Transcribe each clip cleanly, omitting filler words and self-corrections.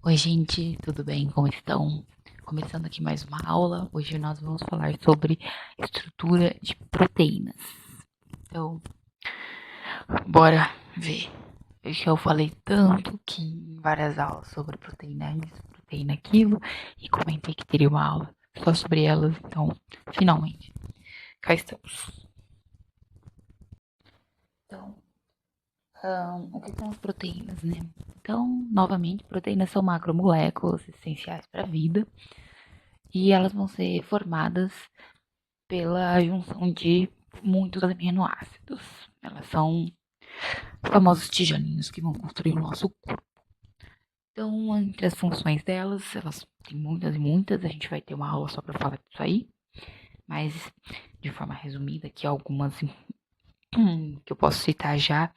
Oi, gente, tudo bem? Como estão? Começando aqui mais uma aula. Hoje nós vamos falar sobre estrutura de proteínas. Então, bora ver. Eu já falei tanto que em várias aulas sobre proteína isso, proteína aquilo, e comentei que teria uma aula só sobre elas. Então, finalmente, cá estamos. Então, o que são as proteínas, né? Então, novamente, proteínas são macromoléculas essenciais para a vida e elas vão ser formadas pela junção de muitos aminoácidos. Elas são os famosos tijolinhos que vão construir o nosso corpo. Então, entre as funções delas, elas têm muitas e muitas, a gente vai ter uma aula só para falar disso aí, mas de forma resumida, aqui algumas que eu posso citar já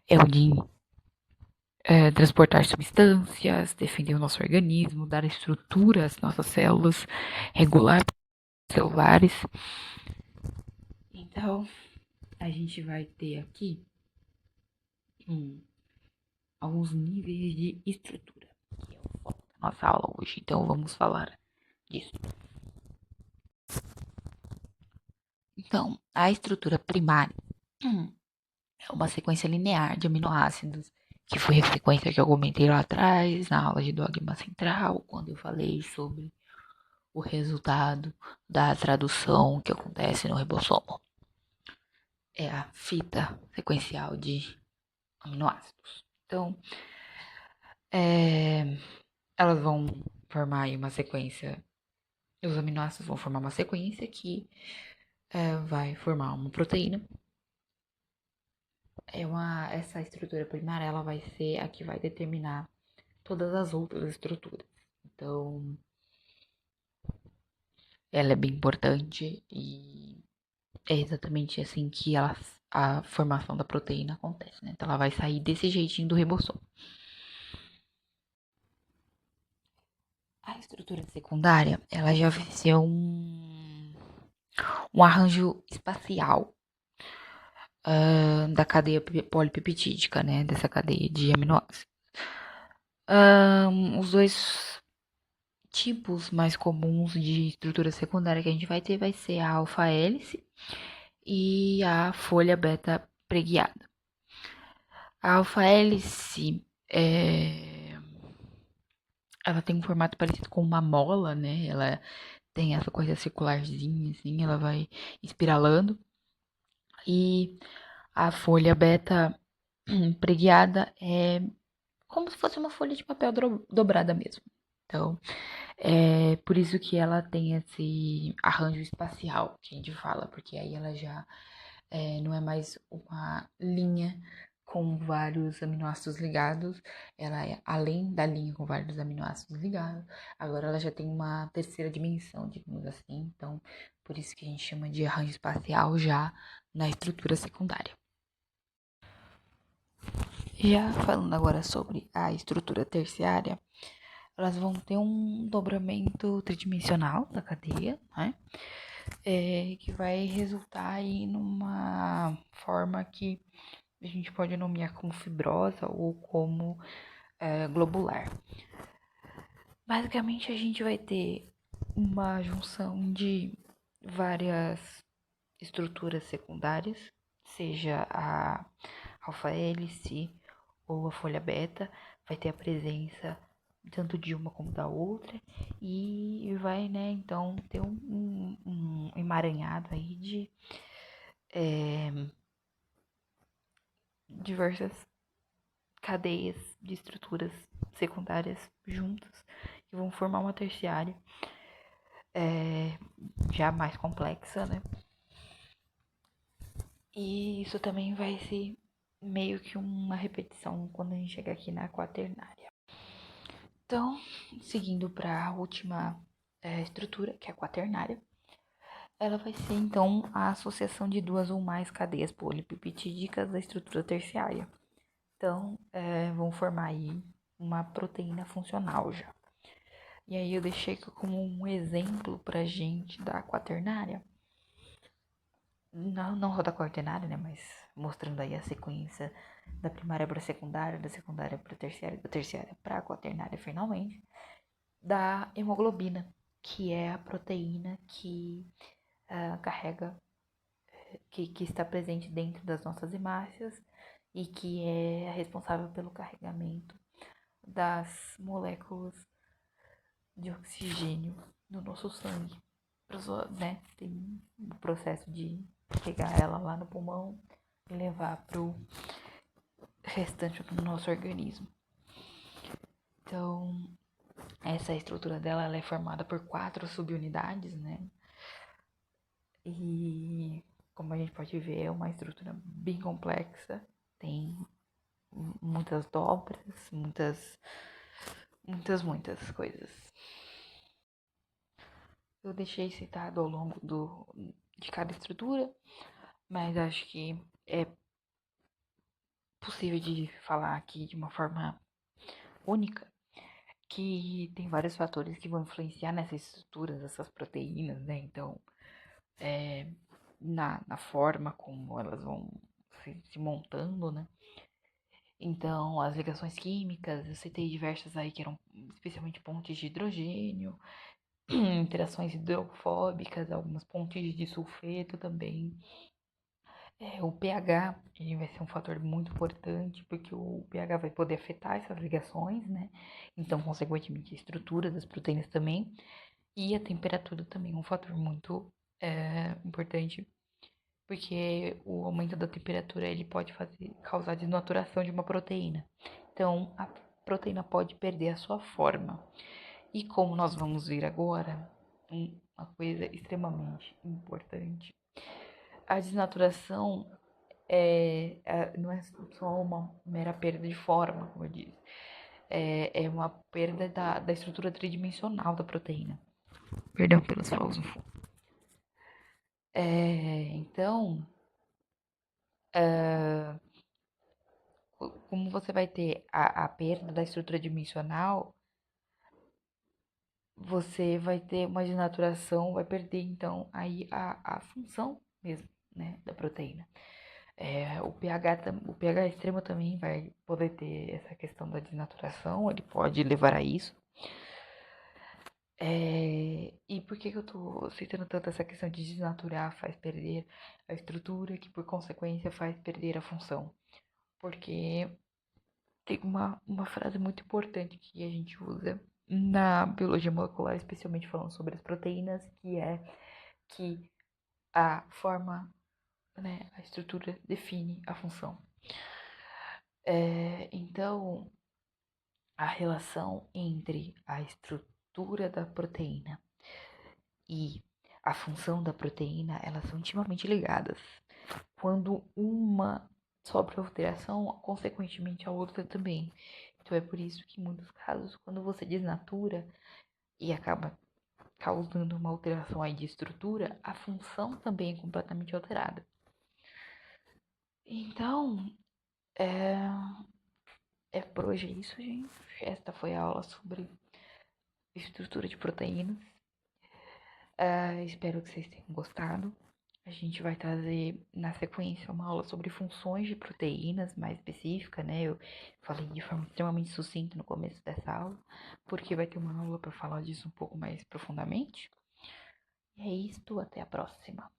é o de transportar substâncias, defender o nosso organismo, dar estrutura às nossas células, regular celulares. Então, a gente vai ter aqui alguns níveis de estrutura, que é o foco da nossa aula hoje. Então, vamos falar disso. Então, a estrutura primária é uma sequência linear de aminoácidos, que foi a sequência que eu comentei lá atrás, na aula de dogma central, quando eu falei sobre o resultado da tradução que acontece no ribossomo. É a fita sequencial de aminoácidos. Então, elas vão formar aí uma sequência. Os aminoácidos vão formar uma sequência que vai formar uma proteína. Essa estrutura primária ela vai ser a que vai determinar todas as outras estruturas. Então, ela é bem importante e é exatamente assim que a formação da proteína acontece, né? Então, ela vai sair desse jeitinho do ribossomo. A estrutura secundária, ela já vai ser um arranjo espacial da cadeia polipeptídica, né? Dessa cadeia de aminoácidos. Os dois tipos mais comuns de estrutura secundária que a gente vai ter vai ser a alfa-hélice e a folha beta preguiada. A alfa-hélice ela tem um formato parecido com uma mola, né? Ela tem essa coisa circularzinha, assim, ela vai espiralando. E a folha beta preguiada é como se fosse uma folha de papel dobrada mesmo. Então, é por isso que ela tem esse arranjo espacial que a gente fala, porque aí ela já não é mais uma linha com vários aminoácidos ligados, ela é além da linha com vários aminoácidos ligados, agora ela já tem uma terceira dimensão, digamos assim, então por isso que a gente chama de arranjo espacial já na estrutura secundária. Já falando agora sobre a estrutura terciária, elas vão ter um dobramento tridimensional da cadeia, né? Que vai resultar aí numa forma que a gente pode nomear como fibrosa ou como globular. Basicamente, a gente vai ter uma junção de várias estruturas secundárias, seja a alfa-hélice ou a folha beta, vai ter a presença tanto de uma como da outra e vai, né, então ter um emaranhado aí de diversas cadeias de estruturas secundárias juntas que vão formar uma terciária já mais complexa, né? E isso também vai ser meio que uma repetição quando a gente chegar aqui na quaternária. Então, seguindo para a última estrutura, que é a quaternária, ela vai ser então a associação de duas ou mais cadeias polipeptídicas da estrutura terciária. Então, vão formar aí uma proteína funcional já. E aí eu deixei como um exemplo pra gente da quaternária. Não só da quaternária, né? Mas mostrando aí a sequência da primária para a secundária, da secundária para a terciária, da terciária para a quaternária finalmente, da hemoglobina, que é a proteína que carrega, que está presente dentro das nossas hemácias e que é responsável pelo carregamento das moléculas de oxigênio no nosso sangue. Né? Tem o processo de pegar ela lá no pulmão e levar pro restante do nosso organismo. Então, essa estrutura dela ela é formada por 4 subunidades, né? E como a gente pode ver, é uma estrutura bem complexa, tem muitas dobras, muitas coisas. Eu deixei citado ao longo de cada estrutura, mas acho que é possível de falar aqui de uma forma única, que tem vários fatores que vão influenciar nessas estruturas, essas proteínas, né? Então, na forma como elas vão se montando, né? Então, as ligações químicas, eu citei diversas aí que eram especialmente pontes de hidrogênio, interações hidrofóbicas, algumas pontes de sulfeto também. O pH, ele vai ser um fator muito importante, porque o pH vai poder afetar essas ligações, né? Então, consequentemente, a estrutura das proteínas também. E a temperatura também é um fator muito importante, porque o aumento da temperatura ele pode causar desnaturação de uma proteína. Então, a proteína pode perder a sua forma. E como nós vamos ver agora, uma coisa extremamente importante. A desnaturação não é só uma mera perda de forma, como eu disse. É uma perda da estrutura tridimensional da proteína. Perdão pelas pausas no fundo. Então, como você vai ter a perda da estrutura dimensional, você vai ter uma desnaturação, vai perder então aí a função mesmo, né, da proteína. O pH extremo também vai poder ter essa questão da desnaturação, ele pode levar a isso. E por que eu tô citando tanto essa questão de desnaturar faz perder a estrutura, que por consequência faz perder a função? Porque tem uma frase muito importante que a gente usa na biologia molecular, especialmente falando sobre as proteínas, que é que a forma, né, a estrutura define a função. Então, a relação entre a estrutura da proteína e a função da proteína, elas são intimamente ligadas. Quando uma sofre alteração, consequentemente a outra também. Então é por isso que em muitos casos, quando você desnatura e acaba causando uma alteração aí de estrutura, a função também é completamente alterada. Então, por hoje é isso, gente. Esta foi a aula sobre estrutura de proteínas. Espero que vocês tenham gostado. A gente vai trazer na sequência uma aula sobre funções de proteínas mais específica, né? Eu falei de forma extremamente sucinta no começo dessa aula, porque vai ter uma aula para falar disso um pouco mais profundamente. E é isto, até a próxima.